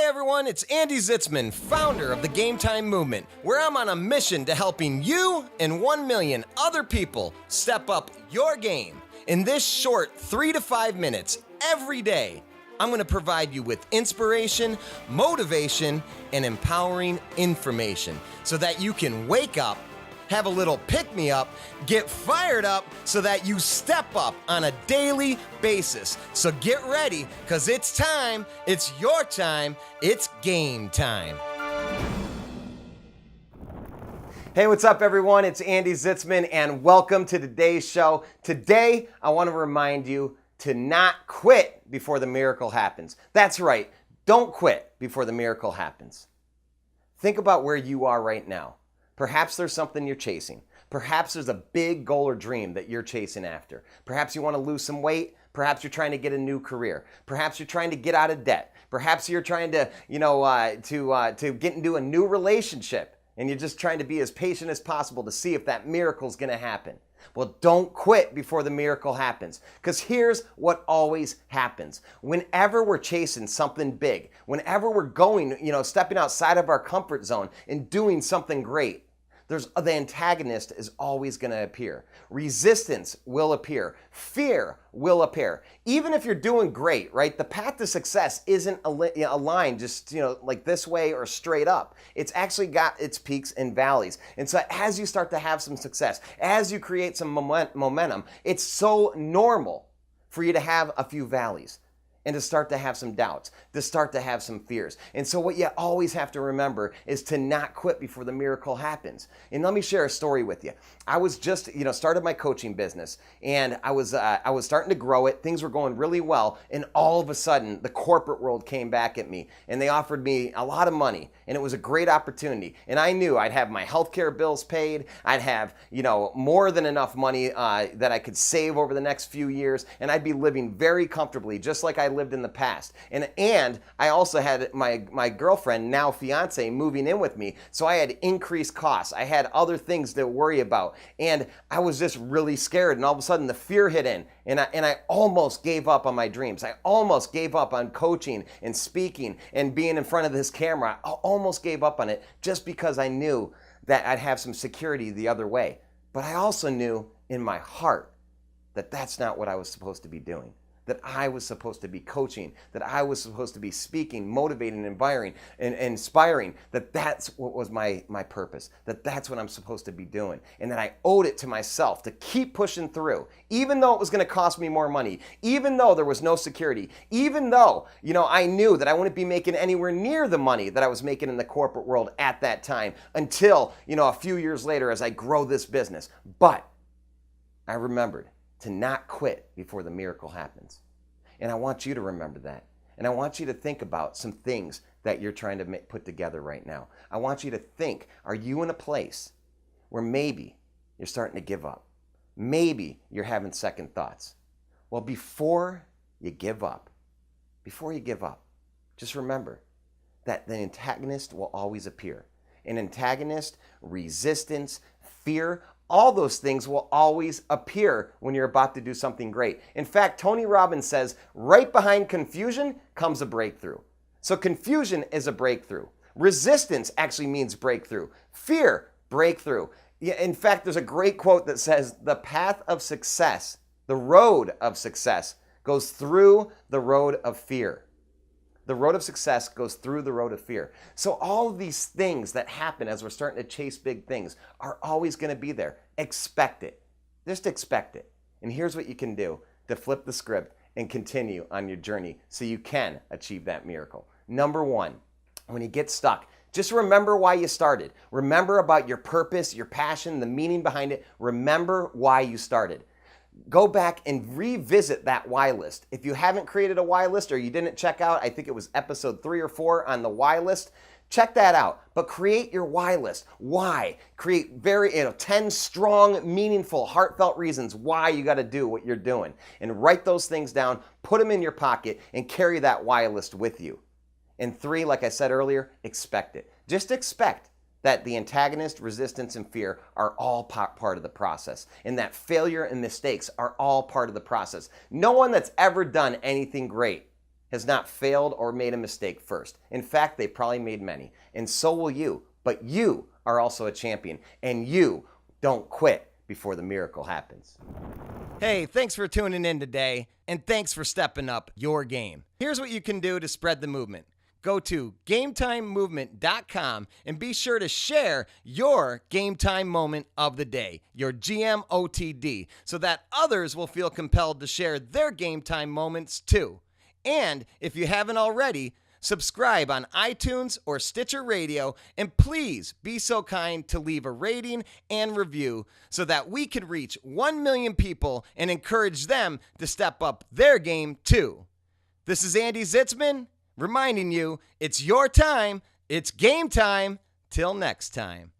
Hi everyone, it's Andy Zitzmann, founder of the GAMETIME Movement, where I'm on a mission to helping you and 1 million other people step up your game. In this short 3 to 5 minutes every day, I'm going to provide you with inspiration, motivation, and empowering information so that you can wake up, have a little pick-me-up, get fired up so that you step up on a daily basis. So get ready, because it's time, it's your time, it's game time. Hey, what's up everyone? It's Andy Zitzmann and welcome to today's show. Today, I want to remind you to not quit before the miracle happens. That's right, don't quit before the miracle happens. Think about where you are right now. Perhaps there's something you're chasing. Perhaps there's a big goal or dream that you're chasing after. Perhaps you want to lose some weight. Perhaps you're trying to get a new career. Perhaps you're trying to get out of debt. Perhaps you're trying to, to get into a new relationship, and you're just trying to be as patient as possible to see if that miracle's going to happen. Well, don't quit before the miracle happens, because here's what always happens. Whenever we're chasing something big, whenever we're going, stepping outside of our comfort zone and doing something great, the antagonist is always going to appear. Resistance will appear. Fear will appear. Even if you're doing great, right? The path to success isn't a line just, like this way or straight up. It's actually got its peaks and valleys. And so as you start to have some success, as you create some momentum, it's so normal for you to have a few valleys and to start to have some doubts, to start to have some fears. And so what you always have to remember is to not quit before the miracle happens. And let me share a story with you. I was just, started my coaching business, and I was starting to grow it. Things were going really well, and all of a sudden, the corporate world came back at me, and they offered me a lot of money, and it was a great opportunity. And I knew I'd have my healthcare bills paid, I'd have, more than enough money that I could save over the next few years, and I'd be living very comfortably, just like I lived in the past. And I also had my girlfriend, now fiance, moving in with me, so I had increased costs. I had other things to worry about, and I was just really scared, and all of a sudden the fear hit in, and I almost gave up on my dreams. I almost gave up on coaching and speaking and being in front of this camera. I almost gave up on it just because I knew that I'd have some security the other way. But I also knew in my heart that that's not what I was supposed to be doing. That I was supposed to be coaching, that I was supposed to be speaking, motivating, inspiring, that that's what was my purpose, that that's what I'm supposed to be doing, and that I owed it to myself to keep pushing through, even though it was going to cost me more money, even though there was no security, even though, I knew that I wouldn't be making anywhere near the money that I was making in the corporate world at that time until, a few years later as I grow this business. But I remembered to not quit before the miracle happens. And I want you to remember that. And I want you to think about some things that you're trying to put together right now. I want you to think, are you in a place where maybe you're starting to give up? Maybe you're having second thoughts. Well, before you give up, just remember that the antagonist will always appear. An antagonist, resistance, fear, all those things will always appear when you're about to do something great. In fact, Tony Robbins says, right behind confusion comes a breakthrough. So confusion is a breakthrough. Resistance actually means breakthrough. Fear, breakthrough. In fact, there's a great quote that says, the path of success, the road of success, goes through the road of fear. The road of success goes through the road of fear. So all of these things that happen as we're starting to chase big things are always going to be there. Expect it. Just expect it. And here's what you can do to flip the script and continue on your journey so you can achieve that miracle. Number one, when you get stuck, just remember why you started. Remember about your purpose, your passion, the meaning behind it. Remember why you started. Go back and revisit that why list. If you haven't created a why list or you didn't check out, I think it was episode 3 or 4 on the why list, check that out. But create your why list. Why? Create 10 strong, meaningful, heartfelt reasons why you got to do what you're doing. And write those things down, put them in your pocket, and carry that why list with you. And 3, like I said earlier, expect it. Just expect that the antagonist, resistance, and fear are all part of the process, and that failure and mistakes are all part of the process. No one that's ever done anything great has not failed or made a mistake first. In fact, they probably made many, and so will you. But you are also a champion, and you don't quit before the miracle happens. Hey, thanks for tuning in today, and thanks for stepping up your game. Here's what you can do to spread the movement. Go to GAMETIMEMovement.com and be sure to share your Game Time Moment of the day, your GMOTD, so that others will feel compelled to share their Game Time moments too. And if you haven't already, subscribe on iTunes or Stitcher Radio, and please be so kind to leave a rating and review so that we can reach 1 million people and encourage them to step up their game too. This is Andy Zitzmann, reminding you it's your time, it's game time. Till next time.